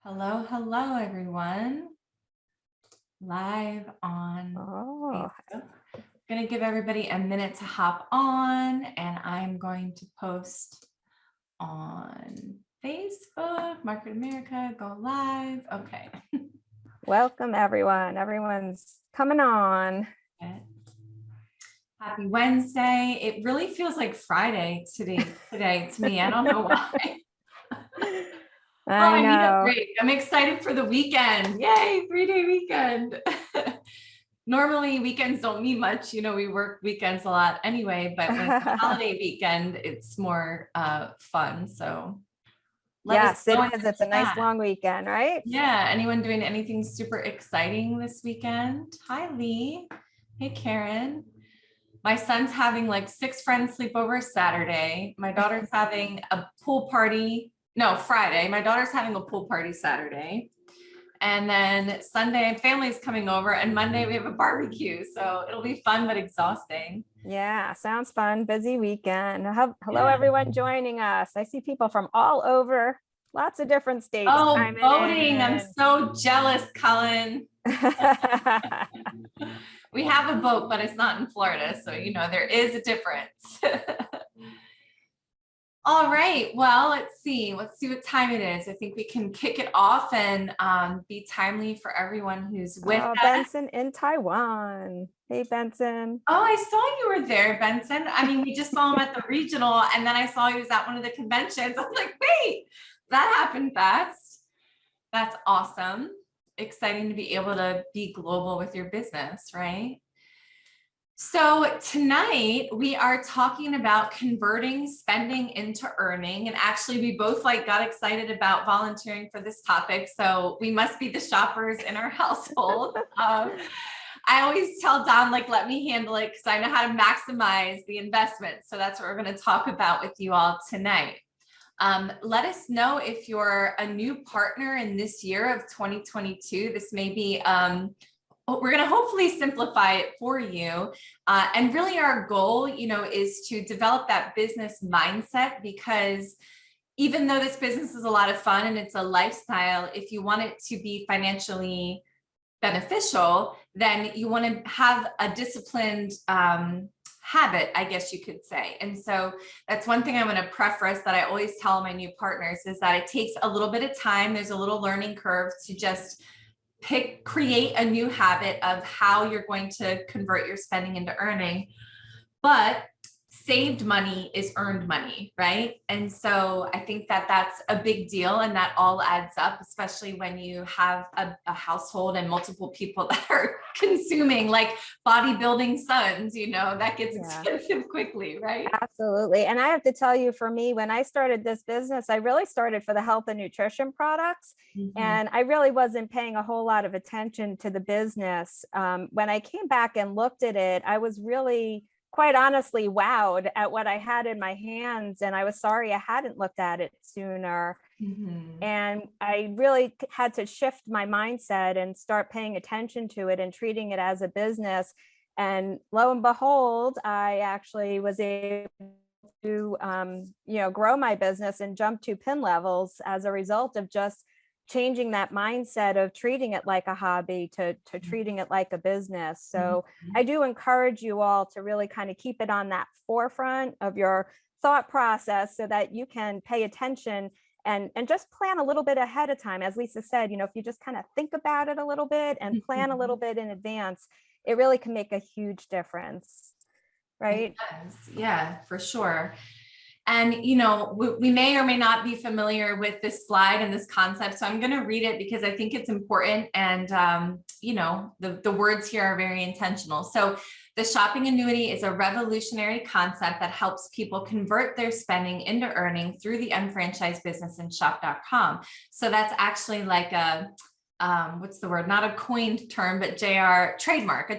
Hello, hello, everyone. Live on Facebook. Going to give everybody a minute to hop on, and I'm going to post on Facebook, Market America, go live. Okay. Welcome, everyone. Everyone's coming on. Happy Wednesday. It really feels like Friday today to me. I don't know why. I know. Need a break. I'm excited for the weekend. Yay, 3-day weekend. Normally weekends don't mean much. You know, we work weekends a lot anyway, but when it's a holiday weekend, it's more fun. So yes, it is. It's a nice long weekend, right? Yeah. Anyone doing anything super exciting this weekend? Hi, Lee. Hey, Karen. My son's having like 6 friends sleep over Saturday. My daughter's having a pool party. No, Friday. My daughter's having a pool party Saturday. And then Sunday, family's coming over, and Monday we have a barbecue. So it'll be fun, but exhausting. Yeah, sounds fun. Busy weekend. Hello, everyone joining us. I see people from all over, lots of different states. Oh, voting. I'm so jealous, Cullen. We have a boat, but it's not in Florida. So, you know, there is a difference. All right, well, let's see what time it is. I think we can kick it off and be timely for everyone who's with us. Benson in Taiwan. Hey, Benson. Oh, I saw you were there, Benson. I mean, we just saw him at the regional, and then I saw he was at one of the conventions. I'm like, wait, that happened fast. That's awesome. Exciting to be able to be global with your business, right? So tonight we are talking about converting spending into earning. And actually we both got excited about volunteering for this topic. So we must be the shoppers in our household. I always tell Don, let me handle it because I know how to maximize the investment. So that's what we're going to talk about with you all tonight. Let us know if you're a new partner in this year of 2022. This may be we're going to hopefully simplify it for you. And really our goal, is to develop that business mindset, because even though this business is a lot of fun and it's a lifestyle, if you want it to be financially beneficial, then you want to have a disciplined habit, I guess you could say. And so that's one thing I want to preface that I always tell my new partners is that it takes a little bit of time. There's a little learning curve to just create a new habit of how you're going to convert your spending into earning. But saved money is earned money, right? And so I think that that's a big deal, and that all adds up, especially when you have a household and multiple people that are consuming bodybuilding sons, that gets expensive quickly, right? Absolutely. And I have to tell you, for me, when I started this business, I really started for the health and nutrition products. Mm-hmm. And I really wasn't paying a whole lot of attention to the business. When I came back and looked at it, I was really, quite honestly, wowed at what I had in my hands. And I was sorry I hadn't looked at it sooner. Mm-hmm. And I really had to shift my mindset and start paying attention to it and treating it as a business. And lo and behold, I actually was able to, grow my business and jump 2 pin levels as a result of just changing that mindset of treating it like a hobby to treating it like a business. So I do encourage you all to really kind of keep it on that forefront of your thought process so that you can pay attention and just plan a little bit ahead of time. As Lisa said, if you just kind of think about it a little bit and plan a little bit in advance, it really can make a huge difference, right? Yeah, for sure. And, we may or may not be familiar with this slide and this concept. So I'm going to read it because I think it's important. And, the words here are very intentional. So the shopping annuity is a revolutionary concept that helps people convert their spending into earning through the unfranchised business in shop.com. So that's actually like what's the word? Not a coined term, but a trademark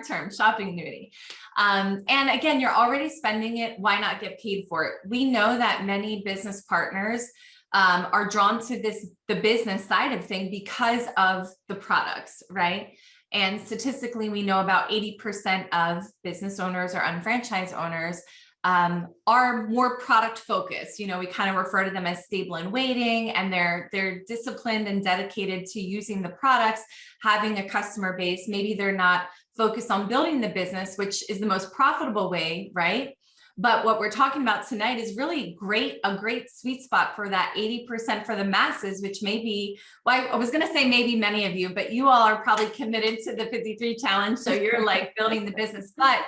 term, shopping annuity. And again, you're already spending it. Why not get paid for it? We know that many business partners are drawn to the business side of thing because of the products, right? And statistically, we know about 80% of business owners or unfranchised owners are more product focused. You know, we kind of refer to them as stable and waiting, and they're disciplined and dedicated to using the products, having a customer base. Maybe they're not focused on building the business, which is the most profitable way, right? But what we're talking about tonight is really a great sweet spot for that 80% for the masses, which may be, well, I was going to say maybe many of you, but you all are probably committed to the 53 challenge. So you're like building the business. But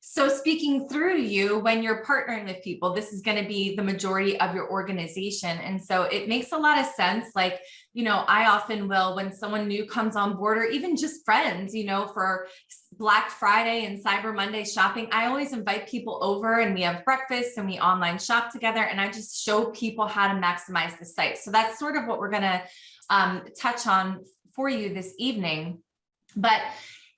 so speaking through you, when you're partnering with people, this is going to be the majority of your organization. And so it makes a lot of sense. Like, you know, I often will, when someone new comes on board, or even just friends, you know, for Black Friday and Cyber Monday shopping, I always invite people over and we have breakfast and we online shop together. And I just show people how to maximize the site. So that's sort of what we're going to touch on for you this evening. But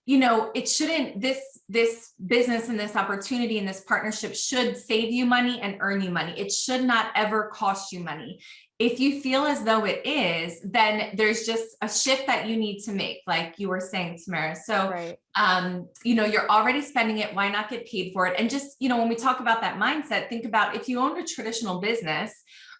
you know, it shouldn't, this business and this opportunity and this partnership should save you money and earn you money. It should not ever cost you money. If you feel as though it is, then there's just a shift that you need to make, like you were saying, Tamara. So, Right. You know, you're already spending it. Why not get paid for it? And just, you know, when we talk about that mindset, think about if you own a traditional business,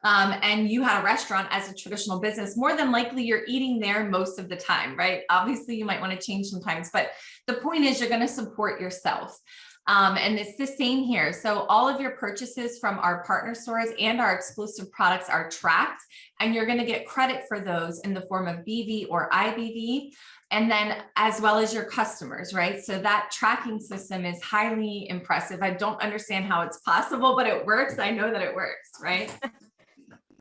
and you had a restaurant as a traditional business, more than likely you're eating there most of the time, right? Obviously you might want to change sometimes, but the point is you're going to support yourself. And it's the same here. So all of your purchases from our partner stores and our exclusive products are tracked, and you're going to get credit for those in the form of BV or IBV, and then as well as your customers, right? So that tracking system is highly impressive. I don't understand how it's possible, but it works. I know that it works, right?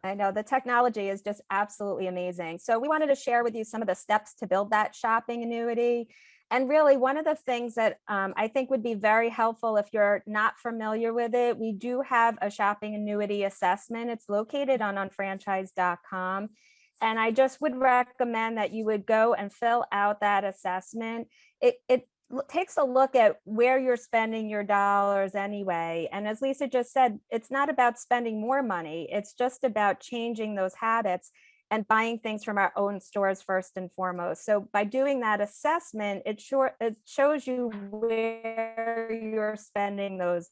I know the technology is just absolutely amazing. So we wanted to share with you some of the steps to build that shopping annuity. And really one of the things that I think would be very helpful if you're not familiar with it, we do have a shopping annuity assessment. It's located on unfranchise.com. And I just would recommend that you would go and fill out that assessment. It takes a look at where you're spending your dollars anyway. And as Lisa just said, it's not about spending more money. It's just about changing those habits and buying things from our own stores first and foremost. So by doing that assessment, it shows you where you're spending those.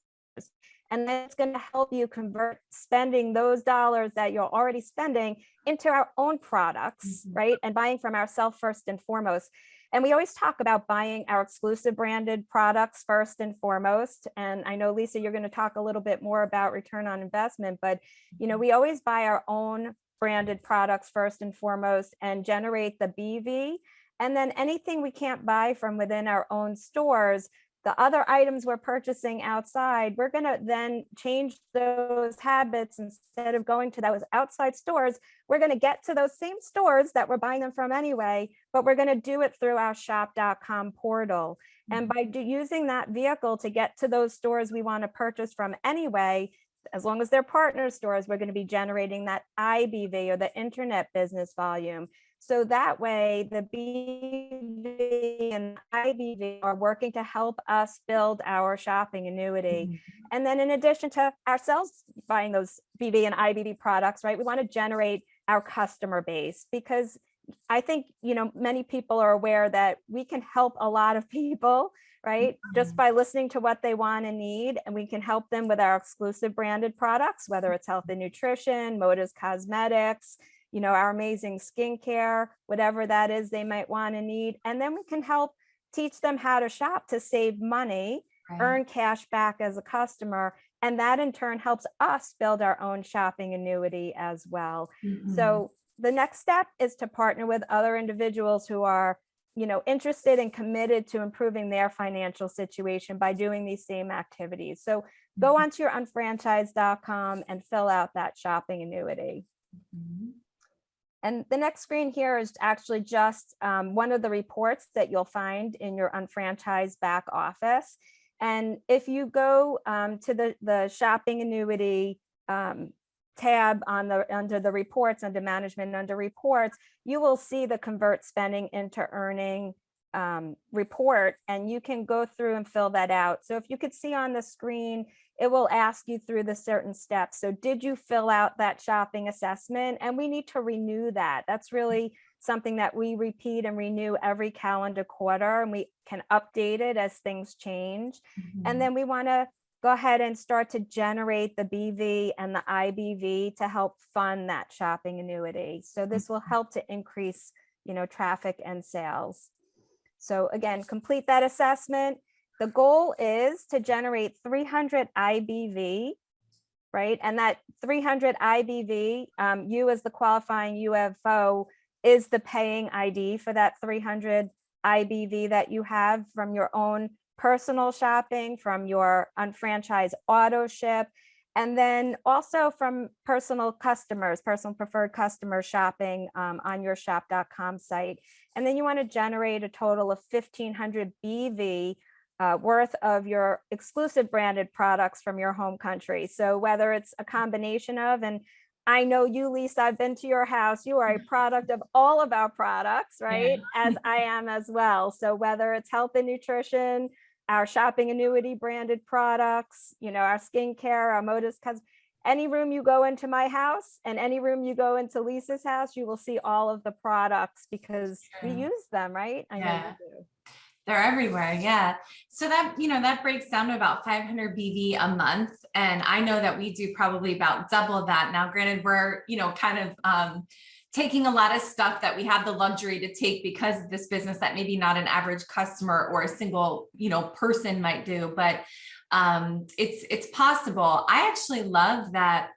And then it's going to help you convert spending those dollars that you're already spending into our own products, right? And buying from ourselves first and foremost. And we always talk about buying our exclusive branded products first and foremost. And I know, Lisa, you're going to talk a little bit more about return on investment, but you know, we always buy our own branded products first and foremost and generate the BV. And then anything we can't buy from within our own stores, the other items we're purchasing outside, we're going to then change those habits. Instead of going to those outside stores, we're going to get to those same stores that we're buying them from anyway, but we're going to do it through our shop.com portal. And by using that vehicle to get to those stores we want to purchase from anyway, as long as they're partner stores, we're going to be generating that IBV, or the internet business volume. So that way the BV and IBV are working to help us build our shopping annuity. And then in addition to ourselves buying those BV and IBV products, right, we want to generate our customer base, because I think, you know, many people are aware that we can help a lot of people, right? Just by listening to what they want and need, and we can help them with our exclusive branded products, whether it's health and nutrition, Moda's cosmetics, you know, our amazing skincare, whatever that is they might want and need. And then we can help teach them how to shop to save money, earn cash back as a customer. And that in turn helps us build our own shopping annuity as well. So the next step is to partner with other individuals who are, you know, interested and committed to improving their financial situation by doing these same activities. So go onto your unfranchise.com and fill out that shopping annuity. And the next screen here is actually just one of the reports that you'll find in your unfranchised back office. And if you go to the shopping annuity tab under the reports, under management, under reports, you will see the convert spending into earning report, and you can go through and fill that out. So if you could see on the screen, it will ask you through the certain steps. So did you fill out that shopping assessment? And we need to renew that. That's really something that we repeat and renew every calendar quarter, and we can update it as things change. And then we want to go ahead and start to generate the BV and the IBV to help fund that shopping annuity. So this will help to increase, traffic and sales. So again, complete that assessment. The goal is to generate 300 IBV, right? And that 300 IBV, you as the qualifying UFO is the paying ID for that 300 IBV that you have from your own personal shopping, from your unfranchised auto ship, and then also from personal customers, personal preferred customer shopping on your shop.com site. And then you want to generate a total of 1,500 BV worth of your exclusive branded products from your home country. So whether it's a combination of, and I know you, Lisa, I've been to your house, you are a product of all of our products, right? Yeah. As I am as well. So whether it's health and nutrition, our shopping annuity branded products, our skincare, our Modus, any room you go into my house and any room you go into Lisa's house, you will see all of the products because we use them, right? I know you do. They're everywhere. Yeah. So that, that breaks down to about 500 BV a month. And I know that we do probably about double that. Now, granted, we're, kind of taking a lot of stuff that we have the luxury to take because of this business that maybe not an average customer or a single, person might do, but it's possible. I actually love that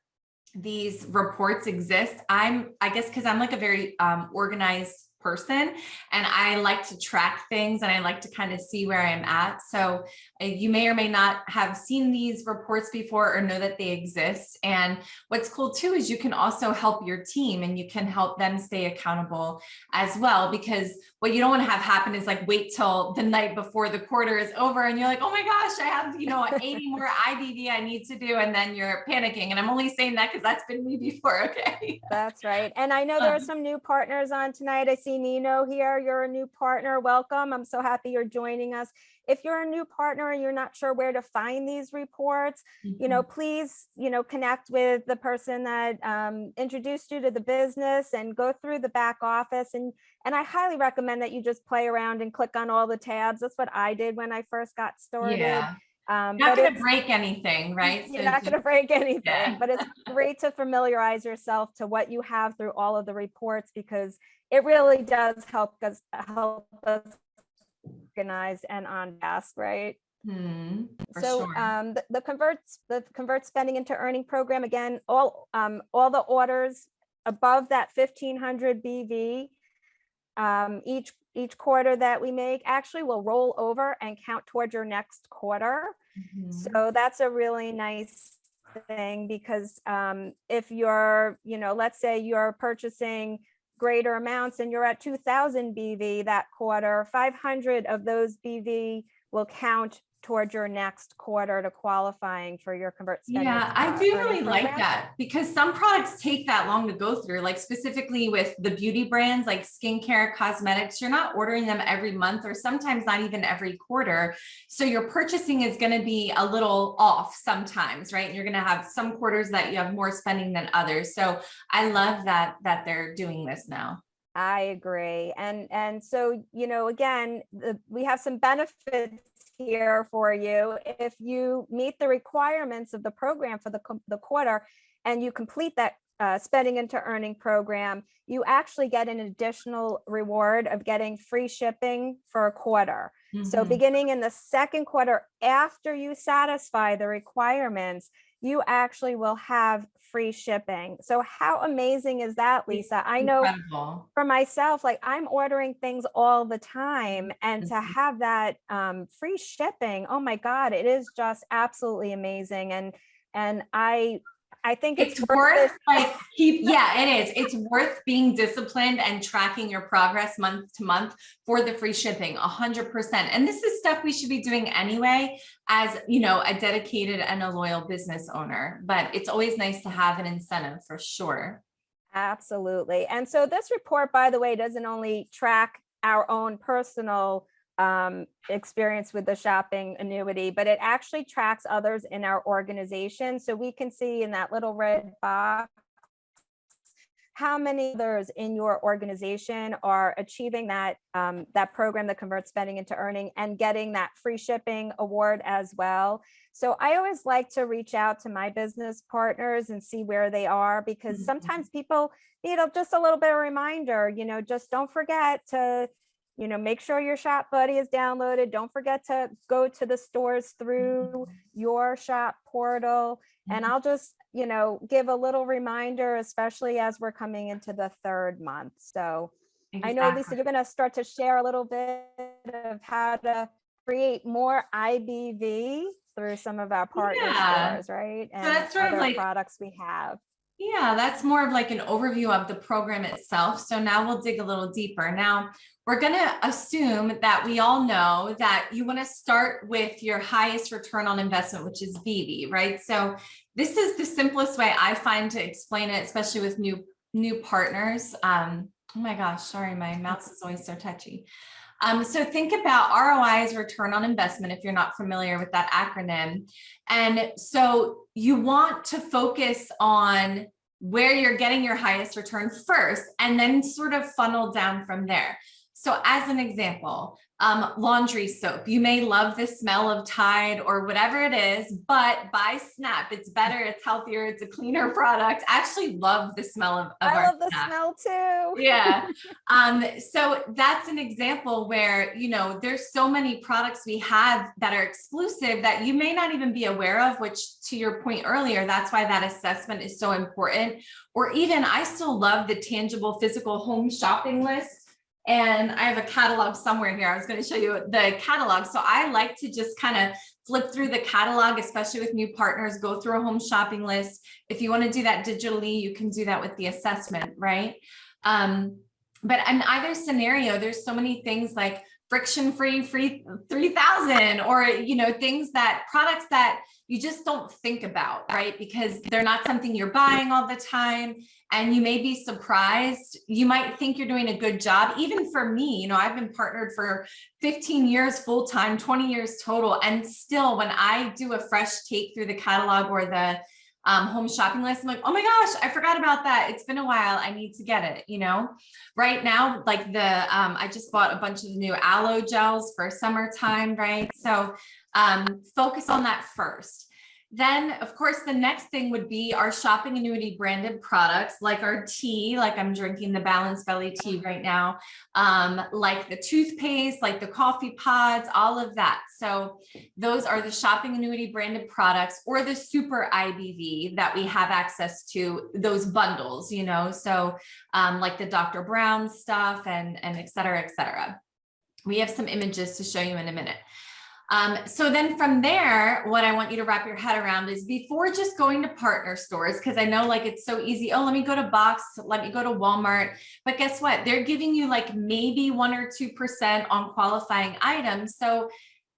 these reports exist. I guess, cause I'm like a very organized person and I like to track things and I like to kind of see where I'm at. So you may or may not have seen these reports before or know that they exist. And what's cool too is you can also help your team and you can help them stay accountable as well, because what you don't want to have happen is like wait till the night before the quarter is over and you're like, oh my gosh, I have 80 more IBV I need to do, and then you're panicking. And I'm only saying that because that's been me before. Okay. That's right. And I know there are some new partners on tonight. I see Nino here. You're a new partner. Welcome. I'm so happy you're joining us. If you're a new partner and you're not sure where to find these reports, please, connect with the person that introduced you to the business and go through the back office. And I highly recommend that you just play around and click on all the tabs. That's what I did when I first got started. Yeah. Not going to break anything, right? You're not going to break anything, but it's great to familiarize yourself to what you have through all of the reports, because it really does help us organize and on task, right? So sure. The convert spending into earning program, again, all the orders above that 1,500 BV each quarter that we make actually will roll over and count towards your next quarter. So that's a really nice thing, because if you're, let's say you're purchasing greater amounts and you're at 2,000 BV that quarter, 500 of those BV will count towards your next quarter to qualifying for your convert spending. Yeah, I do really like that, because some products take that long to go through, like specifically with the beauty brands, like skincare, cosmetics, you're not ordering them every month or sometimes not even every quarter. So your purchasing is going to be a little off sometimes, right? And you're going to have some quarters that you have more spending than others. So I love that they're doing this now. I agree. And so, again, we have some benefits here for you. If you meet the requirements of the program for the quarter and you complete that spending into earning program, you actually get an additional reward of getting free shipping for a quarter. So beginning in the second quarter, after you satisfy the requirements, you actually will have free shipping. So how amazing is that, Lisa? I know for myself, like I'm ordering things all the time, and to have that free shipping, oh my God, it is just absolutely amazing. And I think it's worth it is. It's worth being disciplined and tracking your progress month to month for the free shipping, 100%. And this is stuff we should be doing anyway, as a dedicated and a loyal business owner, but it's always nice to have an incentive for sure. Absolutely. And so this report, by the way, doesn't only track our own personal experience with the shopping annuity, but it actually tracks others in our organization. So we can see in that little red box how many others in your organization are achieving that that program that converts spending into earning and getting that free shipping award as well. So I always like to reach out to my business partners and see where they are, because sometimes people need just a little bit of reminder, just don't forget to, make sure your Shop Buddy is downloaded. Don't forget to go to the stores through your shop portal. And I'll just, give a little reminder, especially as we're coming into the third month. So I know, Lisa, you're going to start to share a little bit of how to create more IBV through some of our partner stores, right? And so that's sort of like products we have. Yeah, that's more of like an overview of the program itself. So now we'll dig a little deeper. Now we're going to assume that we all know that you want to start with your highest return on investment, which is BV, right? So this is the simplest way I find to explain it, especially with new partners. Oh my gosh, sorry, my mouse is always so touchy. So think about ROI as return on investment, if you're not familiar with that acronym. And so you want to focus on where you're getting your highest return first, and then sort of funnel down from there. So as an example, laundry soap, you may love the smell of Tide or whatever it is, but buy Snap. It's better, it's healthier, it's a cleaner product. I actually love the smell of I our love the Snap. smell too. Yeah. So that's an example where, there's so many products we have that are exclusive that you may not even be aware of, which, to your point earlier, that's why that assessment is so important. Or even, I still love the tangible physical home shopping list. And I have a catalog somewhere here. I was going to show you the catalog. So I like to just kind of flip through the catalog, especially with new partners, go through a home shopping list. If you want to do that digitally, you can do that with the assessment, right? But in either scenario, there's so many things like friction-free, free 3,000, or, things products that you just don't think about, right? Because they're not something you're buying all the time. And you may be surprised. You might think you're doing a good job. Even for me, I've been partnered for 15 years full-time, 20 years total. And still, when I do a fresh take through the catalog or the home shopping list, I'm like, oh my gosh, I forgot about that. It's been a while. I need to get it, Right now, like I just bought a bunch of new aloe gels for summertime, right? So focus on that first. Then, of course, the next thing would be our shopping annuity branded products, like our tea, like I'm drinking the Balanced Belly tea right now, like the toothpaste, like the coffee pods, all of that. So those are the shopping annuity branded products, or the super IBV that we have access to, those bundles, so like the Dr. Brown stuff and et cetera, et cetera. We have some images to show you in a minute. So then from there, what I want you to wrap your head around is, before just going to partner stores, because I know like it's so easy. Oh, let me go to Box, let me go to Walmart. But guess what? They're giving you like maybe 1 or 2% on qualifying items. So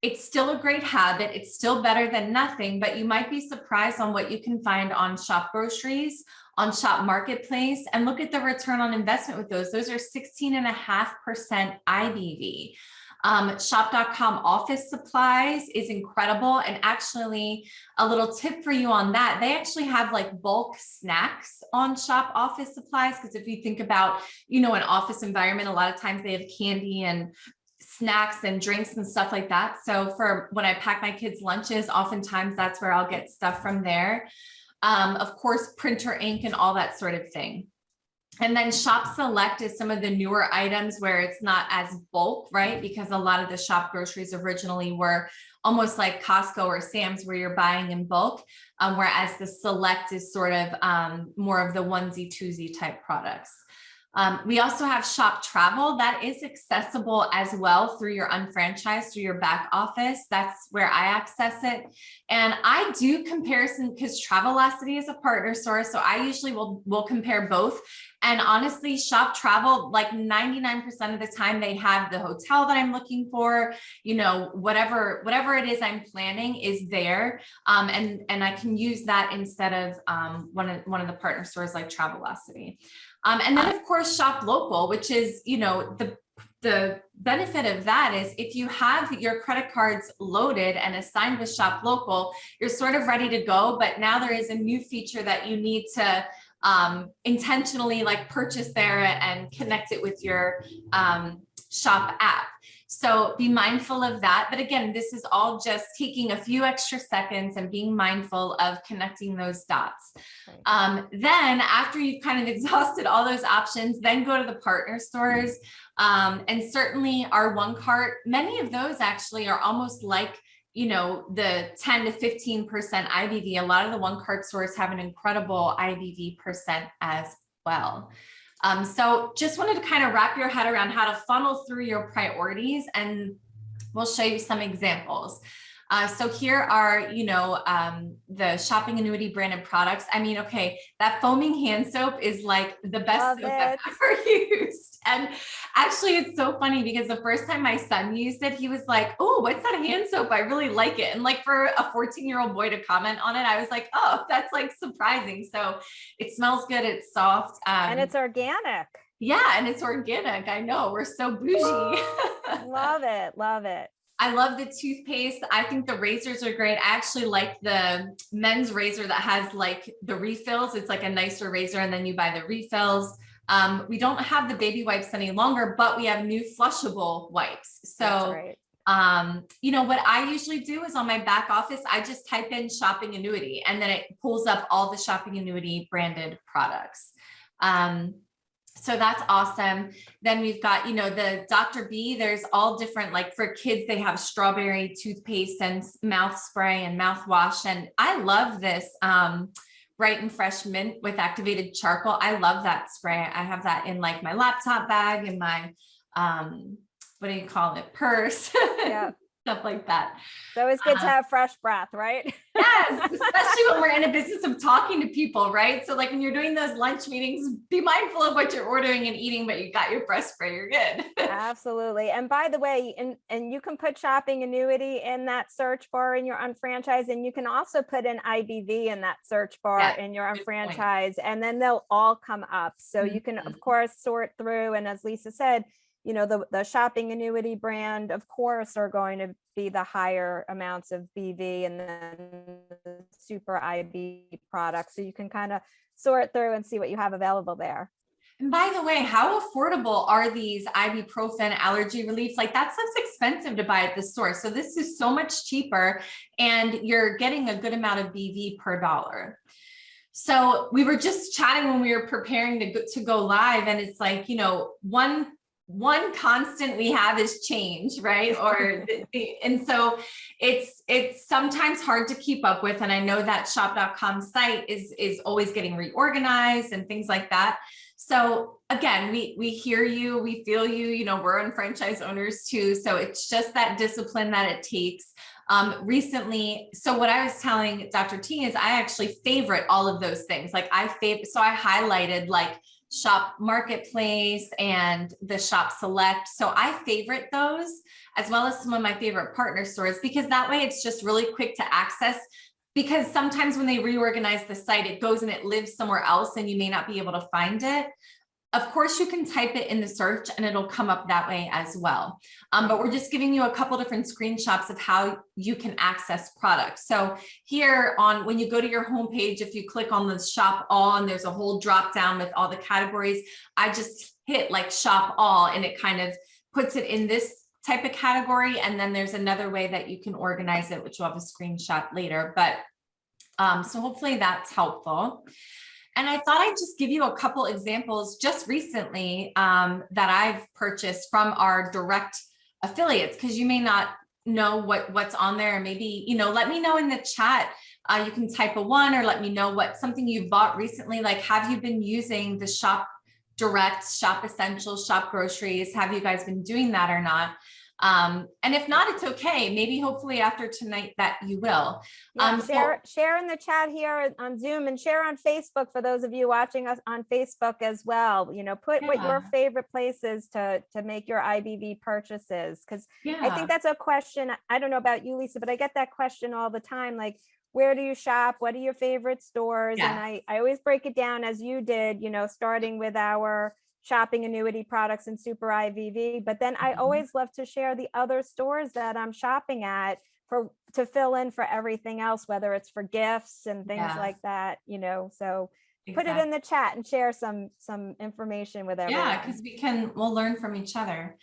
it's still a great habit. It's still better than nothing, but you might be surprised on what you can find on Shop Groceries, on Shop Marketplace, and look at the return on investment with those. Those are 16.5% IBV. Shop.com office supplies is incredible. And actually, a little tip for you on that, they actually have like bulk snacks on Shop office supplies. Because if you think about, an office environment, a lot of times they have candy and snacks and drinks and stuff like that. So for when I pack my kids' lunches, oftentimes that's where I'll get stuff from there. Of course, printer ink and all that sort of thing. And then Shop Select is some of the newer items where it's not as bulk, right? Because a lot of the Shop Groceries originally were almost like Costco or Sam's, where you're buying in bulk, whereas the Select is sort of more of the onesie twosie type products. We also have Shop Travel that is accessible as well through your unfranchised, through your back office. That's where I access it. And I do comparison because Travelocity is a partner store. So I usually will compare both. And honestly, Shop Travel, like 99% of the time, they have the hotel that I'm looking for, whatever it is I'm planning is there. And I can use that instead of one of the partner stores like Travelocity. And then of course, Shop Local, which is, the benefit of that is if you have your credit cards loaded and assigned with Shop Local, you're sort of ready to go. But now there is a new feature that you need to intentionally like purchase there and connect it with your shop app. So be mindful of that. But again, this is all just taking a few extra seconds and being mindful of connecting those dots. Then after you've kind of exhausted all those options, then go to the partner stores. And certainly our one cart, many of those actually are almost like, you know, the 10 to 15% IBV. A lot of the one cart stores have an incredible IBV percent as well. So just wanted to kind of wrap your head around how to funnel through your priorities, and we'll show you some examples. So here are, you know, the shopping annuity branded products. I mean, okay, that foaming hand soap is like the best soap I've ever used. And actually it's so funny because the first time my son used it, he was like, oh, what's that hand soap? I really like it. And like for a 14-year-old boy to comment on it, I was like, oh, that's like surprising. So it smells good. It's soft. And it's organic. Yeah. And it's organic. I know, we're so bougie. Love it. Love it. I love the toothpaste. I think the razors are great. I actually like the men's razor that has like the refills. It's like a nicer razor and then you buy the refills. We don't have the baby wipes any longer, but we have new flushable wipes. So, you know, what I usually do is on my back office, I just type in shopping annuity and then it pulls up all the shopping annuity branded products. So that's awesome. Then we've got, you know, the Dr. B, there's all different, like for kids, they have strawberry toothpaste and mouth spray and mouthwash. And I love this Bright and Fresh Mint with activated charcoal. I love that spray. I have that in like my laptop bag and my, what do you call it? Purse. Yeah. Stuff like that. So it's good to have fresh breath, right? Yes, especially when we're in a business of talking to people, right? So like when you're doing those lunch meetings, be mindful of what you're ordering and eating, but you got your breath spray, you're good. Absolutely. And by the way, and you can put shopping annuity in that search bar in your unfranchised, and you can also put an IBV in that search bar in your unfranchised, and then they'll all come up. So you can, of course, sort through. And as Lisa said, you know, the shopping annuity brand, of course, are going to be the higher amounts of BV and then the super IB products. So you can kind of sort through and see what you have available there. And by the way, how affordable are these ibuprofen allergy relief? Like that stuff's expensive to buy at the store. So this is so much cheaper and you're getting a good amount of BV per dollar. So we were just chatting when we were preparing to go live, and it's like, you know, one constant we have is change, right? Or and so it's sometimes hard to keep up with. And I know that shop.com site is always getting reorganized and things like that. So again, we hear you, we feel you, you know, we're on franchise owners too. So it's just that discipline that it takes. Recently, so what I was telling Dr. T is I actually favorite all of those things. Like so I highlighted like Shop Marketplace and the Shop Select. So I favorite those as well as some of my favorite partner stores, because that way it's just really quick to access, because sometimes when they reorganize the site, it goes and it lives somewhere else and you may not be able to find it. Of course, you can type it in the search and it'll come up that way as well. But we're just giving you a couple different screenshots of how you can access products. So here when you go to your homepage, if you click on the shop all, and there's a whole drop down with all the categories, I just hit like shop all and it kind of puts it in this type of category. And then there's another way that you can organize it, which we'll have a screenshot later. But so hopefully that's helpful. And I thought I'd just give you a couple examples just recently that I've purchased from our direct affiliates, because you may not know what's on there. Maybe, you know, let me know in the chat. You can type a 1 or let me know something you bought recently. Like, have you been using the Shop Direct, Shop Essentials, Shop Groceries? Have you guys been doing that or not? And if not, it's okay. Maybe hopefully after tonight that you will. Share in the chat here on Zoom, and share on Facebook for those of you watching us on Facebook as well. You know, put what your favorite places to make your IBV purchases, because I think that's a question. I don't know about you, Lisa, but I get that question all the time. Like, where do you shop? What are your favorite stores? And I always break it down as you did, you know, starting with our shopping annuity products and super IVV. But then I always love to share the other stores that I'm shopping at to fill in for everything else, whether it's for gifts and things like that, you know. So put it in the chat and share some information with everyone. Yeah, because we'll learn from each other.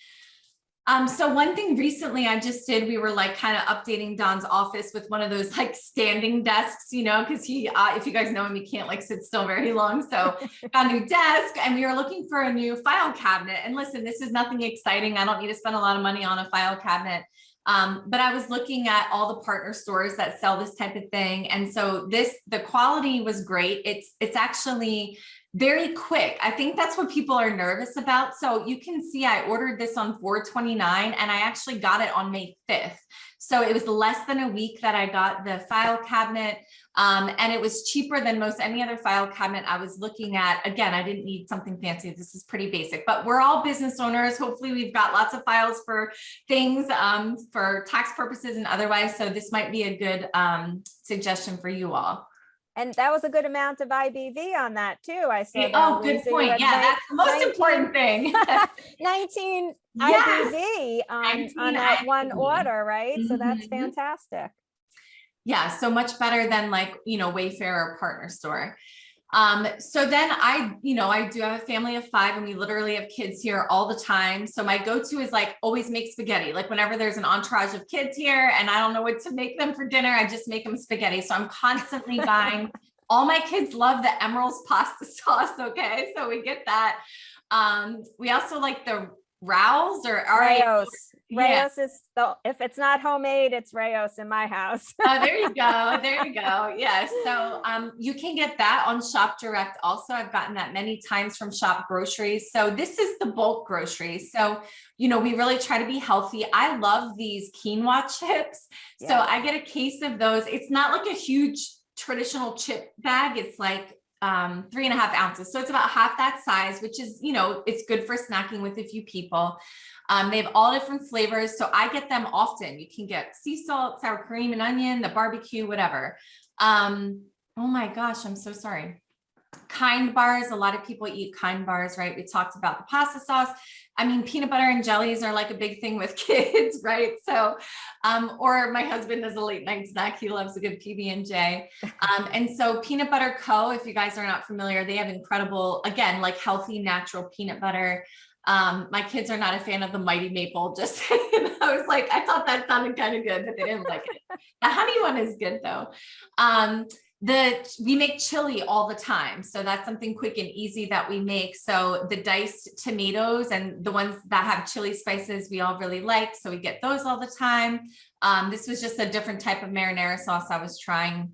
So one thing recently I just did, we were like kind of updating Don's office with one of those like standing desks, you know, because he, if you guys know him, he can't like sit still very long. So got a new desk, and we were looking for a new file cabinet. And listen, this is nothing exciting. I don't need to spend a lot of money on a file cabinet. But I was looking at all the partner stores that sell this type of thing. And so the quality was great. It's actually very quick. I think that's what people are nervous about. So you can see I ordered this on 4/29 and I actually got it on May 5th. So it was less than a week that I got the file cabinet. And it was cheaper than most any other file cabinet I was looking at. Again, I didn't need something fancy. This is pretty basic, but we're all business owners. Hopefully we've got lots of files for things, for tax purposes and otherwise. So this might be a good suggestion for you all. And that was a good amount of IBV on that too. I saw. Oh, good point. Yeah, that's the most important thing. 19 yes. IBV on that IBV. One order, right? So that's fantastic. Yeah, so much better than like, you know, Wayfair or partner store. So then I do have a family of 5 and we literally have kids here all the time. So my go-to is like always make spaghetti. Like whenever there's an entourage of kids here and I don't know what to make them for dinner, I just make them spaghetti. So I'm constantly buying. All my kids love the Emerald's pasta sauce. Okay. So we get that. We also like the Rouse or Rayos. Rayos is if it's not homemade, it's Rayos in my house. Oh, there you go. There you go. Yes. So you can get that on Shop Direct. Also, I've gotten that many times from Shop Groceries. So this is the bulk groceries. So, you know, we really try to be healthy. I love these quinoa chips. Yes. So I get a case of those. It's not like a huge traditional chip bag. It's like 3.5 ounces. So it's about half that size, which is, you know, it's good for snacking with a few people. They have all different flavors. So I get them often. You can get sea salt, sour cream and onion, the barbecue, whatever. Oh my gosh, I'm so sorry. Kind bars. A lot of people eat kind bars, right? We talked about the pasta sauce. I mean, peanut butter and jellies are like a big thing with kids, right? So, or my husband does a late night snack. He loves a good PB&J. And so Peanut Butter Co., if you guys are not familiar, they have incredible, again, like healthy, natural peanut butter. My kids are not a fan of the Mighty Maple. Just, I was like, I thought that sounded kind of good, but they didn't like it. The honey one is good though. We make chili all the time. So that's something quick and easy that we make. So the diced tomatoes and the ones that have chili spices, we all really like. So we get those all the time. This was just a different type of marinara sauce I was trying.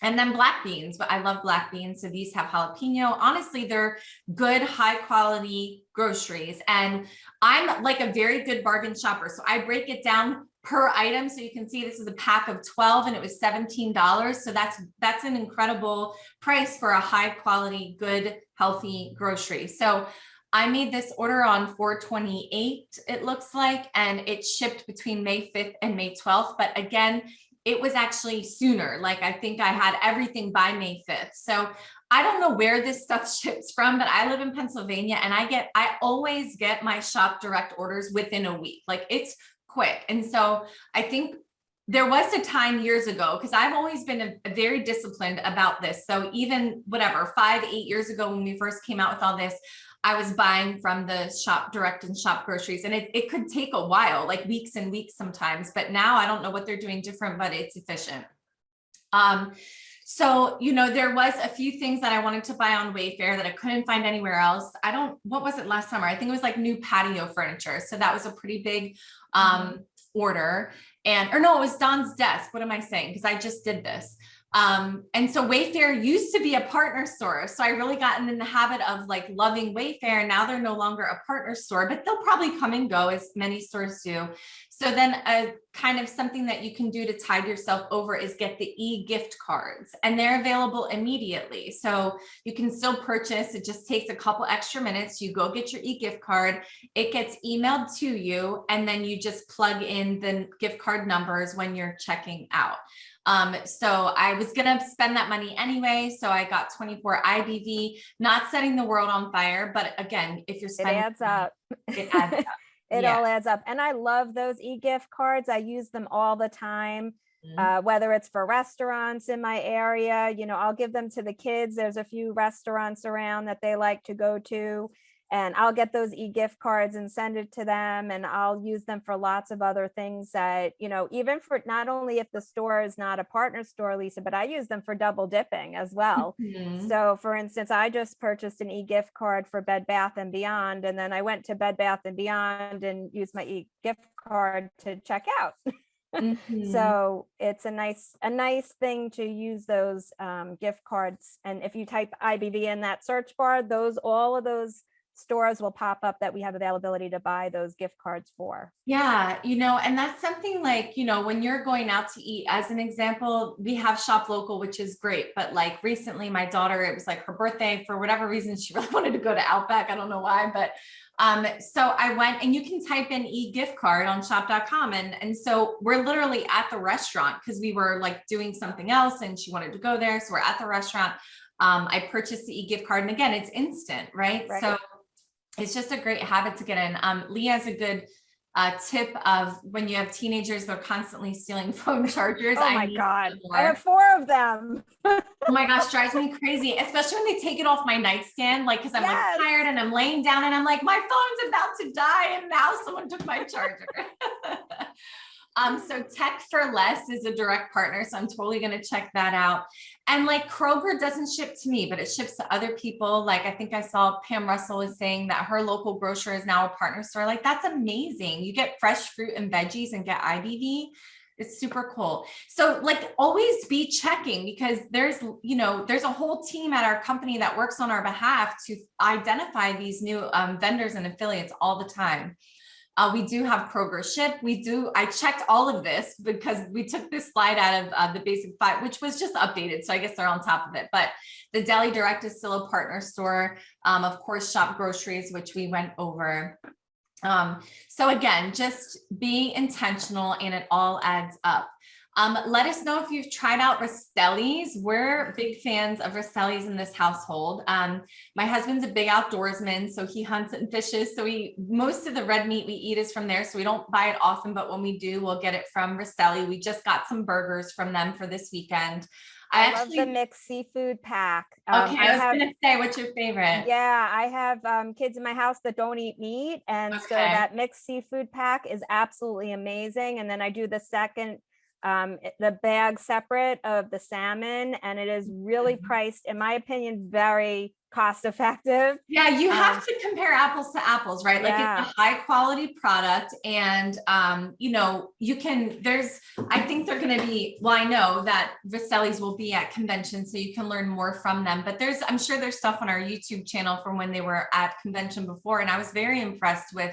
And then black beans, but I love black beans. So these have jalapeno. Honestly, they're good, high quality groceries. And I'm like a very good bargain shopper. So I break it down per item. So you can see this is a pack of 12 and it was $17. So that's an incredible price for a high quality, good, healthy grocery. So I made this order on 4/28, it looks like, and it shipped between May 5th and May 12th. But again, it was actually sooner. Like I think I had everything by May 5th. So I don't know where this stuff ships from, but I live in Pennsylvania and I always get my Shop Direct orders within a week. Like it's quick. And so I think there was a time years ago, because I've always been very disciplined about this. So even 5-8 years ago, when we first came out with all this, I was buying from the Shop Direct and Shop Groceries, and it could take a while, like weeks and weeks sometimes, but now I don't know what they're doing different, but it's efficient. So, you know, there was a few things that I wanted to buy on Wayfair that I couldn't find anywhere else. What was it last summer? I think it was like new patio furniture. So that was a pretty big order. Or no, it was Don's desk. What am I saying? Because I just did this. And so Wayfair used to be a partner store. So I really gotten in the habit of like loving Wayfair. Now they're no longer a partner store, but they'll probably come and go as many stores do. So then a kind of something that you can do to tide yourself over is get the e-gift cards, and they're available immediately. So you can still purchase. It just takes a couple extra minutes. You go get your e-gift card. It gets emailed to you, and then you just plug in the gift card numbers when you're checking out. So I was going to spend that money anyway. So I got 24 IBV, not setting the world on fire. But again, if you're spending, it adds up. It adds up. It all adds up. And I love those e-gift cards. I use them all the time. whether it's for restaurants in my area, I'll give them to the kids. There's a few restaurants around that they like to go to, and I'll get those e-gift cards and send it to them. And I'll use them for lots of other things that, even for not only if the store is not a partner store, Lisa, but I use them for double dipping as well. So for instance, I just purchased an e-gift card for Bed Bath and Beyond. And then I went to Bed Bath and Beyond and used my e-gift card to check out. So it's a nice thing to use those gift cards. And if you type IBV in that search bar, all of those stores will pop up that we have availability to buy those gift cards for. Yeah, and that's something like, when you're going out to eat, as an example, we have Shop Local, which is great. But like recently, my daughter, it was like her birthday, for whatever reason, she really wanted to go to Outback. I don't know why, but so I went, and you can type in e-gift card on shop.com. And so we're literally at the restaurant because we were like doing something else and she wanted to go there. So we're at the restaurant. I purchased the e-gift card, and again, it's instant, right? So it's just a great habit to get in. Leah has a good tip of when you have teenagers, they're constantly stealing phone chargers. Oh my God, I have 4 of them. Oh my gosh, drives me crazy, especially when they take it off my nightstand, like, cause I'm like tired and I'm laying down and I'm like, my phone's about to die and now someone took my charger. So Tech for Less is a direct partner. So I'm totally going to check that out. And like Kroger doesn't ship to me, but it ships to other people. Like I think I saw Pam Russell was saying that her local grocer is now a partner store. Like that's amazing. You get fresh fruit and veggies and get IBV. It's super cool. So like always be checking, because there's a whole team at our company that works on our behalf to identify these new vendors and affiliates all the time. We do have Kroger ship. I checked all of this because we took this slide out of the basic 5, which was just updated. So I guess they're on top of it, but the Deli Direct is still a partner store. Of course, Shop Groceries, which we went over. So again, just be intentional and it all adds up. Let us know if you've tried out Rastelli's. We're big fans of Rastelli's in this household. My husband's a big outdoorsman, so he hunts and fishes. So most of the red meat we eat is from there. So we don't buy it often, but when we do, we'll get it from Rastelli. We just got some burgers from them for this weekend. I love the mixed seafood pack. Okay, I was gonna say, what's your favorite? Yeah, I have kids in my house that don't eat meat. And so that mixed seafood pack is absolutely amazing. And then I do the second the bag separate of the salmon, and it is really priced, in my opinion, very cost effective. Yeah, you have to compare apples to apples, right? Like it's a high quality product, and I think they're going to be, well, I know that Rastelli's will be at conventions, so you can learn more from them, but I'm sure there's stuff on our YouTube channel from when they were at convention before, and I was very impressed with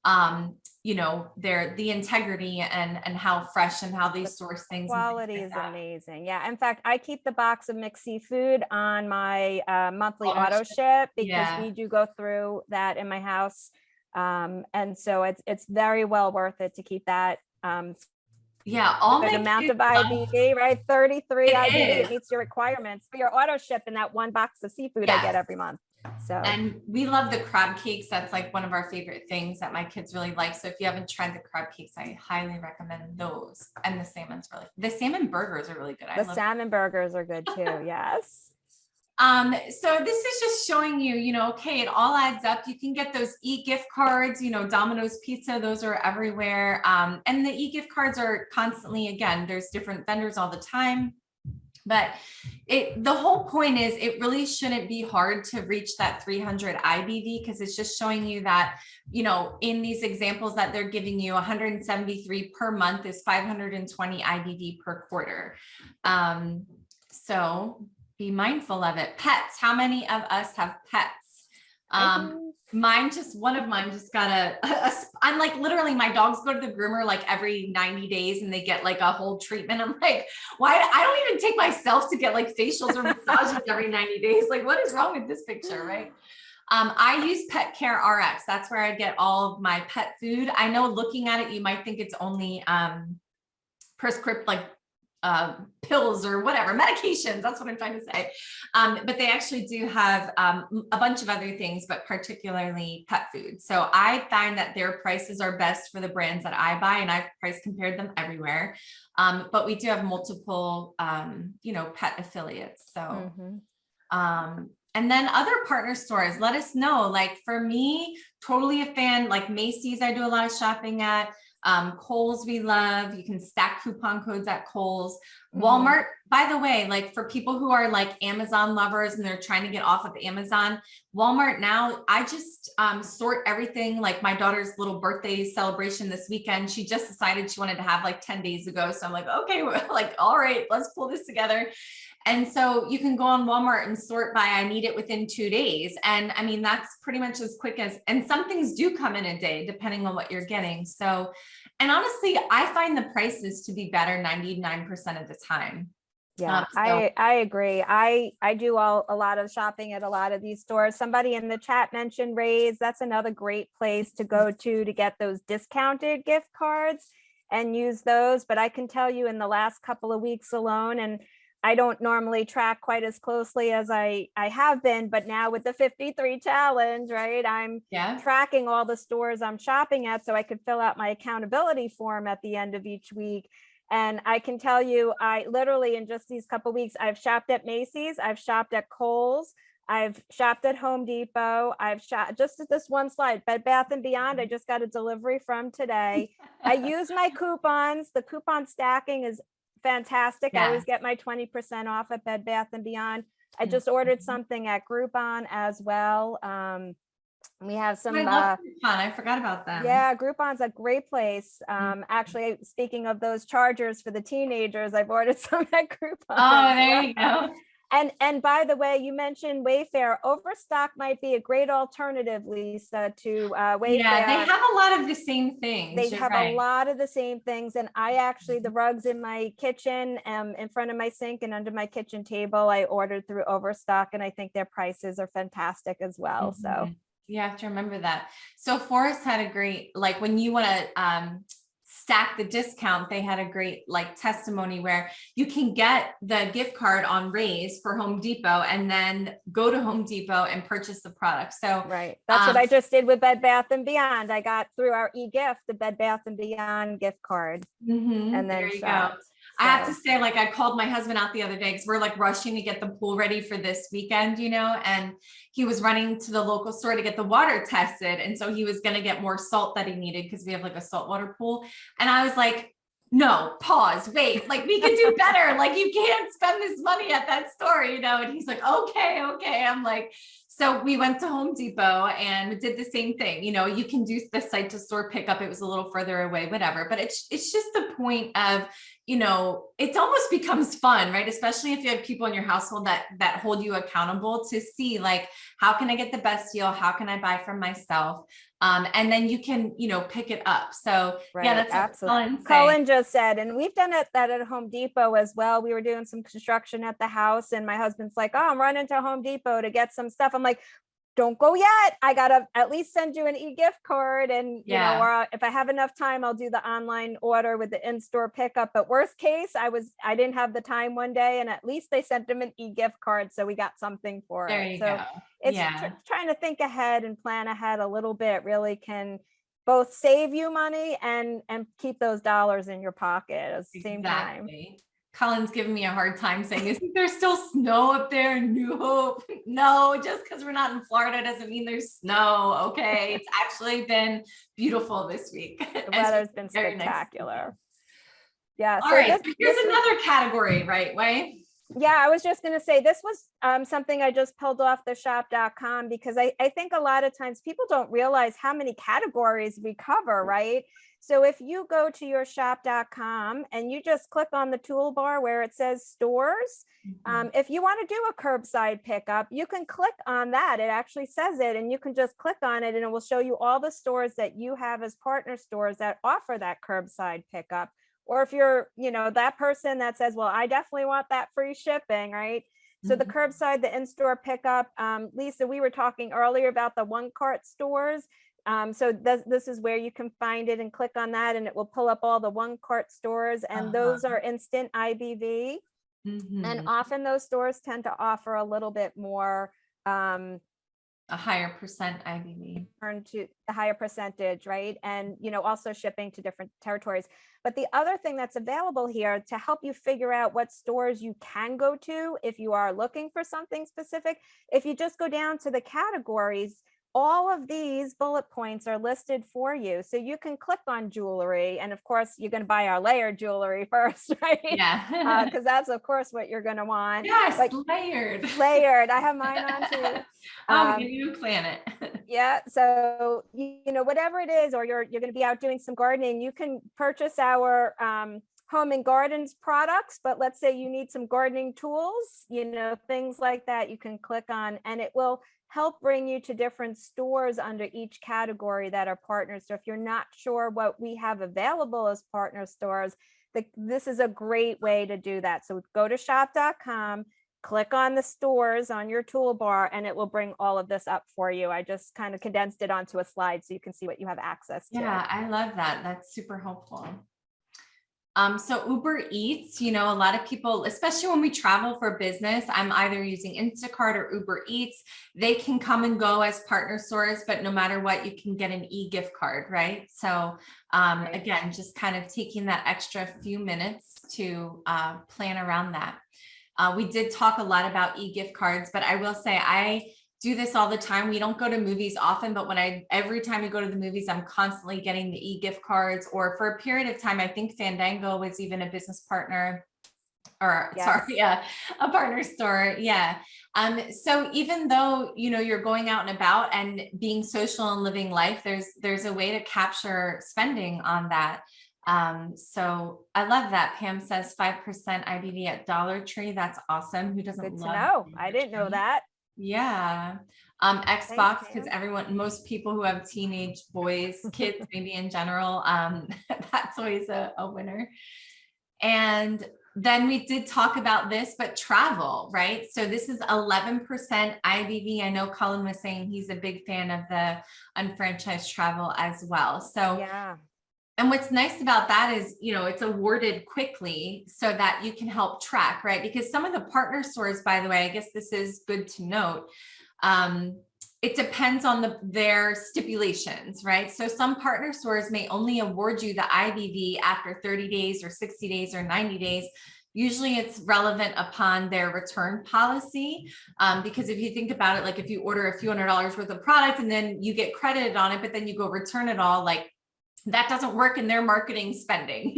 the integrity and how fresh and how they source things. Quality is amazing. Yeah. In fact, I keep the box of mixed seafood on my monthly auto ship because we do go through that in my house. And so it's very well worth it to keep that. All the amount of IBV, right? 33 IBV meets your requirements for your auto ship in that one box of seafood I get every month. So, and we love the crab cakes. That's like one of our favorite things that my kids really like. So if you haven't tried the crab cakes, I highly recommend those. And the salmon burgers are really good. The salmon burgers are good too. Yes. So this is just showing you, okay, it all adds up. You can get those e-gift cards, Domino's Pizza, those are everywhere. And the e-gift cards are constantly, again, there's different vendors all the time. But the whole point is it really shouldn't be hard to reach that 300 IBV, because it's just showing you that, in these examples that they're giving you, 173 per month is 520 IBV per quarter. So be mindful of it. Pets. How many of us have pets? One of mine just got I'm like, literally my dogs go to the groomer like every 90 days and they get like a whole treatment. I'm like, why? I don't even take myself to get like facials or massages every 90 days. Like, what is wrong with this picture, right? I use Pet Care RX. That's where I get all of my pet food. I know looking at it, you might think it's only prescriptive, like pills or whatever, medications. That's what I'm trying to say. But they actually do have a bunch of other things, but particularly pet food. So I find that their prices are best for the brands that I buy, and I've price compared them everywhere. But we do have multiple, pet affiliates. So, and then other partner stores, let us know. Like for me, totally a fan, like Macy's, I do a lot of shopping at. Kohl's we love. You can stack coupon codes at Kohl's. Walmart, by the way, like for people who are like Amazon lovers and they're trying to get off of Amazon, Walmart now, I just sort everything. Like my daughter's little birthday celebration this weekend, she just decided she wanted to have like 10 days ago. So I'm like, okay, we're like, all right, let's pull this together. And so you can go on Walmart and sort by, I need it within 2 days. And I mean, that's pretty much as quick as, and some things do come in a day, depending on what you're getting. So, and honestly, I find the prices to be better 99% of the time. Yeah, I agree. I do a lot of shopping at a lot of these stores. Somebody in the chat mentioned Ray's. That's another great place to go to get those discounted gift cards and use those. But I can tell you in the last couple of weeks alone, and I don't normally track quite as closely as I have been, but now with the 53 challenge, right? I'm tracking all the stores I'm shopping at so I could fill out my accountability form at the end of each week. And I can tell you, I literally in just these couple of weeks, I've shopped at Macy's, I've shopped at Kohl's, I've shopped at Home Depot, I've shopped just at this one slide, Bed Bath & Beyond. I just got a delivery from today. I use my coupons. The coupon stacking is fantastic. I always get my 20% off at Bed Bath & Beyond. I just ordered something at Groupon as well. We have some I love Groupon. I forgot about them. Yeah, Groupon's a great place. Actually, speaking of those chargers for the teenagers, I've ordered some at Groupon. Oh, there you go. And by the way, you mentioned Wayfair. Overstock might be a great alternative, Lisa, to Wayfair. Yeah, they have a lot of the same things. They have a lot of the same things. And I actually, the rugs in my kitchen, in front of my sink and under my kitchen table, I ordered through Overstock, and I think their prices are fantastic as well. So you have to remember that. So Forrest had a great, like when you want to stack the discount, they had a great like testimony where you can get the gift card on Raise for Home Depot and then go to Home Depot and purchase the product. So that's what I just did with Bed Bath & Beyond. I got through our e-gift, the Bed Bath & Beyond gift card. And then there you go. I have to say, like, I called my husband out the other day because we're like rushing to get the pool ready for this weekend, and he was running to the local store to get the water tested. And so he was going to get more salt that he needed because we have like a saltwater pool. And I was like, no, pause, wait, like we can do better. Like you can't spend this money at that store, and he's like, okay. I'm like, so we went to Home Depot and did the same thing. You can do the site to store pickup. It was a little further away, whatever, but it's just the point of, it almost becomes fun, right? Especially if you have people in your household that hold you accountable to see like, how can I get the best deal? How can I buy from myself? And then you can, pick it up. So yeah, that's absolutely. Colin just said, and we've done that at Home Depot as well. We were doing some construction at the house and my husband's like, oh, I'm running to Home Depot to get some stuff. I'm like, don't go yet. I gotta at least send you an e-gift card, and or if I have enough time, I'll do the online order with the in-store pickup. But worst case, I didn't have the time one day, and at least they sent them an e-gift card, so we got something for there it. You so go. It's trying to think ahead and plan ahead a little bit. Really can both save you money and keep those dollars in your pocket at the same time. Colin's giving me a hard time saying, isn't there still snow up there in New Hope? No, just because we're not in Florida doesn't mean there's snow. Okay. It's actually been beautiful this week. The weather's been spectacular. Nice. Yeah. All right. So here's another category, right, Way? Yeah, I was just going to say this was something I just pulled off the shop.com because I think a lot of times people don't realize how many categories we cover, right? So if you go to your shop.com and you just click on the toolbar where it says stores, if you want to do a curbside pickup, you can click on that. It actually says it, and you can just click on it and it will show you all the stores that you have as partner stores that offer that curbside pickup. Or if you're, that person that says, well, I definitely want that free shipping, right? So the curbside, the in-store pickup, Lisa, we were talking earlier about the one cart stores. So this is where you can find it and click on that, and it will pull up all the one cart stores, and those are instant IBV. And often those stores tend to offer a little bit more, a higher percent IBV. To a higher percentage, right? And, also shipping to different territories. But the other thing that's available here to help you figure out what stores you can go to if you are looking for something specific, if you just go down to the categories, all of these bullet points are listed for you. So you can click on jewelry. And of course, you're going to buy our layered jewelry first, right? Yeah. Because that's, of course, what you're going to want. Yes, but layered. Layered. I have mine on too. Oh, give you a planet. Yeah. So, whatever it is, or you're going to be out doing some gardening, you can purchase our home and gardens products. But let's say you need some gardening tools, things like that, you can click on, and it will help bring you to different stores under each category that are partners. So if you're not sure what we have available as partner stores, this is a great way to do that. So go to shop.com, click on the stores on your toolbar, and it will bring all of this up for you. I just kind of condensed it onto a slide so you can see what you have access to. Yeah, I love that. That's super helpful. So Uber Eats, a lot of people, especially when we travel for business, I'm either using Instacart or Uber Eats. They can come and go as partner stores, but no matter what, you can get an e-gift card, right? So again, just kind of taking that extra few minutes to plan around that. We did talk a lot about e-gift cards, but I will say I do this all the time. We don't go to movies often, but every time we go to the movies, I'm constantly getting the e-gift cards, or for a period of time, I think Fandango was even a business partner, or Yes. sorry, yeah, a partner store. Yeah. So even though, you're going out and about and being social and living life, there's a way to capture spending on that. So I love that. Pam says 5% IBV at Dollar Tree. That's awesome. Who doesn't Good to love know. Dollar I didn't know Tree? that. Yeah. Xbox, because Pam. most people who have teenage boys, kids, maybe in general, that's always a winner. And then we did talk about this, but travel, right? So this is 11% IBV. I know Colin was saying he's a big fan of the unfranchised travel as well. So yeah. And what's nice about that is, it's awarded quickly so that you can help track, right? Because some of the partner stores, by the way, I guess this is good to note. It depends on their stipulations, right? So some partner stores may only award you the IBV after 30 days or 60 days or 90 days. Usually it's relevant upon their return policy. Because if you think about it, like if you order a few $100s worth of product and then you get credited on it, but then you go return it all, like that doesn't work in their marketing spending,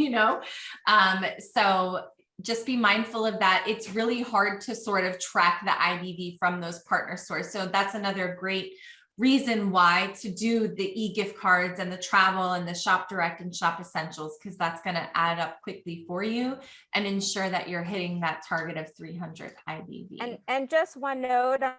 So just be mindful of that. It's really hard to sort of track the IBV from those partner stores. So that's another great reason why to do the e-gift cards and the travel and the Shop Direct and Shop Essentials, because that's going to add up quickly for you and ensure that you're hitting that target of 300 IBV. And just one note on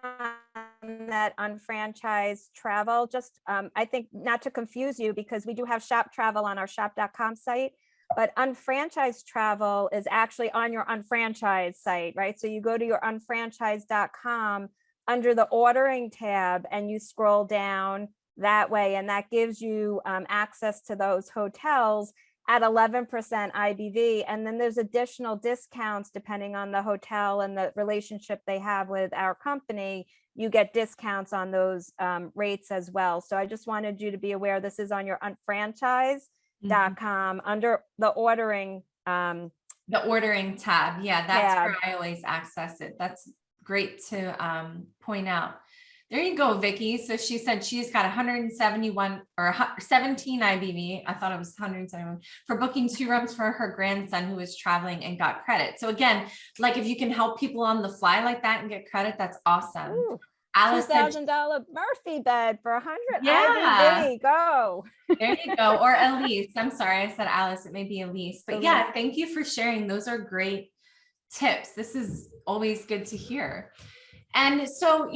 that unfranchised travel, just I think not to confuse you, because we do have shop travel on our shop.com site, but unfranchised travel is actually on your unfranchised site, right? So you go to your unfranchised.com under the ordering tab and you scroll down that way, and that gives you access to those hotels at 11% IBV. And then there's additional discounts depending on the hotel and the relationship they have with our company. You get discounts on those rates as well. So I just wanted you to be aware this is on your unfranchised.com under the ordering. The ordering tab. Yeah, that's tab. where I always access it. That's great to point out. There you go, Vicky. So she said she's got 171 or 17 IBV. I thought it was 171 for booking 2 rooms for her grandson who was traveling and got credit. So again, like if you can help people on the fly like that and get credit, that's awesome. Ooh, Alice said, $2,000 Murphy bed for 100 yeah. IBV. Go. There you go. Or Elise. I'm sorry, I said Alice. It may be Elise. But yeah, thank you for sharing. Those are great tips. This is always good to hear. And so,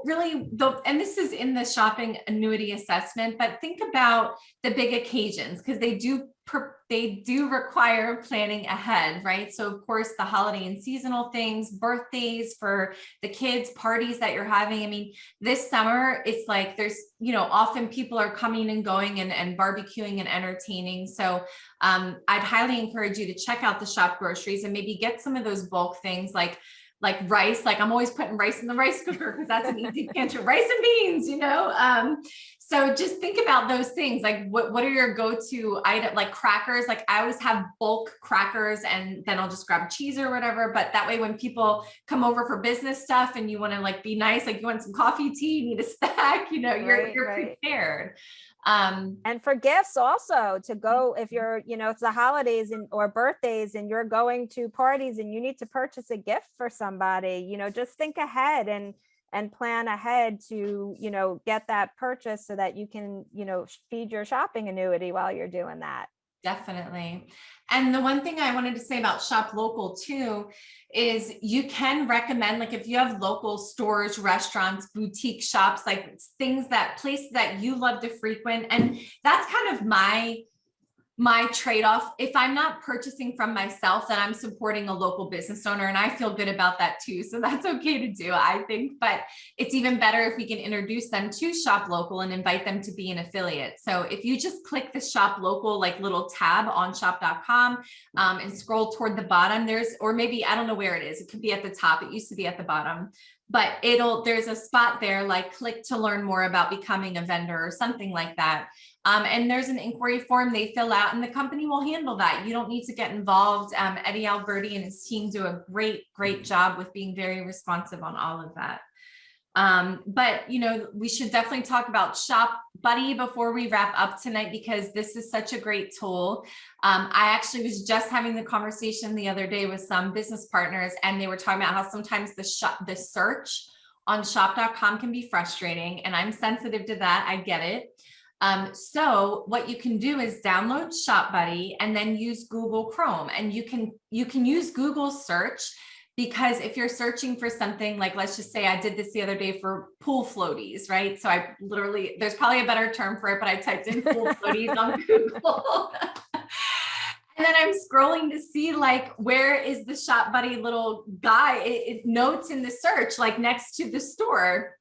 really and this is in the shopping annuity assessment, but think about the big occasions because they do require planning ahead, right? So of course the holiday and seasonal things, birthdays for the kids, parties that you're having. I mean, this summer it's like there's, often people are coming and going and barbecuing and entertaining. So I'd highly encourage you to check out the shop groceries and maybe get some of those bulk things like rice. Like I'm always putting rice in the rice cooker because that's an easy cancer. Rice and beans, so just think about those things. Like what are your go-to item, like crackers? Like I always have bulk crackers and then I'll just grab cheese or whatever. But that way, when people come over for business stuff and you want to like be nice, like you want some coffee, tea, you need a snack, you're prepared. And for gifts also to go, if you're, it's the holidays or birthdays and you're going to parties and you need to purchase a gift for somebody, just think ahead and plan ahead to, get that purchase so that you can, feed your shopping annuity while you're doing that. Definitely. And the one thing I wanted to say about shop local too, is you can recommend, like if you have local stores, restaurants, boutique shops, like places that you love to frequent. And that's kind of my trade-off. If I'm not purchasing from myself, then I'm supporting a local business owner and I feel good about that too. So that's okay to do, I think, but it's even better if we can introduce them to shop local and invite them to be an affiliate. So if you just click the shop local, like little tab on shop.com and scroll toward the bottom, or maybe, I don't know where it is. It could be at the top. It used to be at the bottom, but there's a spot there, like click to learn more about becoming a vendor or something like that. And there's an inquiry form they fill out and the company will handle that. You don't need to get involved. Eddie Alberti and his team do a great job with being very responsive on all of that. But we should definitely talk about Shop Buddy before we wrap up tonight, because this is such a great tool. I actually was just having the conversation the other day with some business partners, and they were talking about how sometimes the search on shop.com can be frustrating, and I'm sensitive to that. I get it. So what you can do is download Shop Buddy and then use Google Chrome, and you can use Google search, because if you're searching for something like, let's just say I did this the other day for pool floaties, right? So I literally, there's probably a better term for it, but I typed in pool floaties on Google. And then I'm scrolling to see like, where is the Shop Buddy little guy? It notes in the search, like next to the store.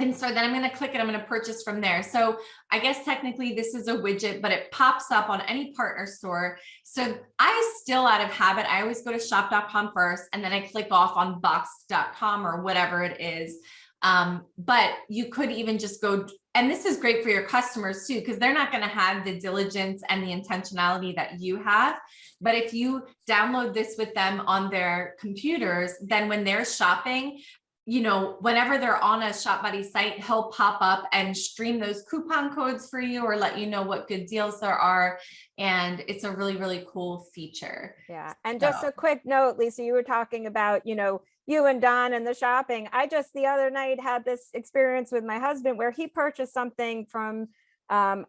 And so then I'm going to click it. I'm going to purchase from there. So I guess technically this is a widget, but it pops up on any partner store. So I still, out of habit, I always go to shop.com first, and then I click off on box.com or whatever it is. But you could even just go, and this is great for your customers too, because they're not going to have the diligence and the intentionality that you have. But if you download this with them on their computers, then when they're shopping, whenever they're on a Shop Buddy site, he'll pop up and stream those coupon codes for you or let you know what good deals there are. And it's a really, really cool feature. Yeah. And just a quick note, Lisa, you were talking about, you and Don and the shopping. I just the other night had this experience with my husband where he purchased something from an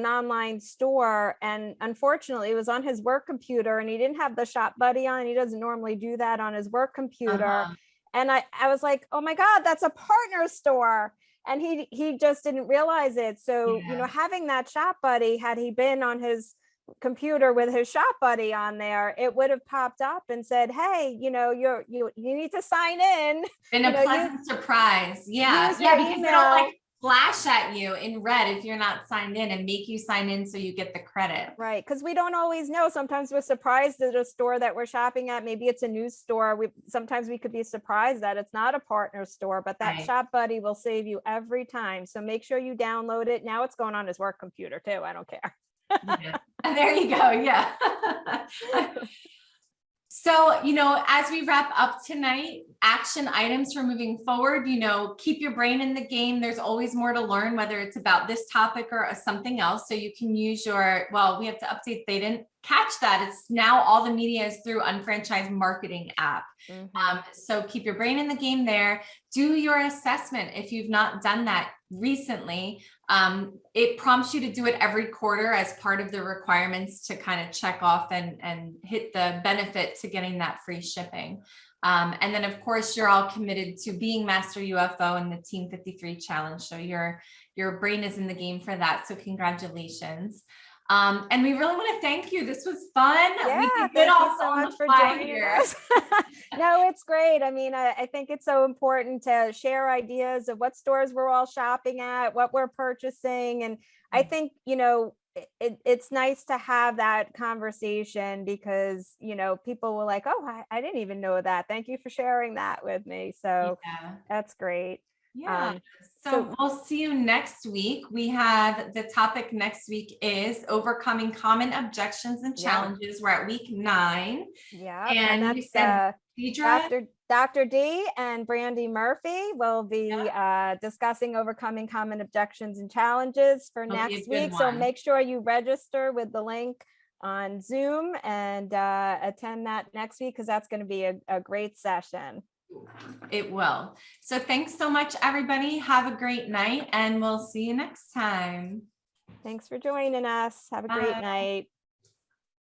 online store, and unfortunately it was on his work computer and he didn't have the Shop Buddy on. He doesn't normally do that on his work computer. And I was like, oh my God, that's a partner store. And he just didn't realize it. So, having that Shop Buddy, had he been on his computer with his Shop Buddy on there, it would have popped up and said, hey, you need to sign in. Been a pleasant surprise. Yeah. Because they don't like flash at you in red if you're not signed in and make you sign in so you get the credit. Right. Because we don't always know. Sometimes we're surprised at a store that we're shopping at. Maybe it's a news store. Sometimes we could be surprised that it's not a partner store, but that Shop Buddy will save you every time. So make sure you download it. Now it's going on his work computer too. I don't care. Yeah. There you go. Yeah. So, as we wrap up tonight, action items for moving forward, keep your brain in the game. There's always more to learn, whether it's about this topic or something else. So you can use we have to update. They didn't catch that. It's now all the media is through Unfranchised Marketing app. So keep your brain in the game there. Do your assessment. If you've not done that recently, it prompts you to do it every quarter as part of the requirements to kind of check off and hit the benefit to getting that free shipping. And then of course, you're all committed to being Master UFO and the Team 53 Challenge. So your brain is in the game for that. So congratulations. And we really want to thank you. This was fun. Yeah, We did thank all you so on much the for fly joining here. us. No, it's great. I mean, I think it's so important to share ideas of what stores we're all shopping at, what we're purchasing. And I think, it's nice to have that conversation because, people were like, oh, I didn't even know that. Thank you for sharing that with me. So Yeah. that's great. Yeah. So So we'll see you next week. We have the topic next week is overcoming common objections and yeah, challenges. We're at week 9. yeah. And And you that's said Deidre? Dr. D and Brandy Murphy will be discussing overcoming common objections and challenges for It'll be a next good week. So one. make sure you register with the link on Zoom and attend that next week because that's going to be a great session. It will. So thanks so much, everybody. Have a great night and we'll see you next time. Thanks for joining us. Have a great Bye. night.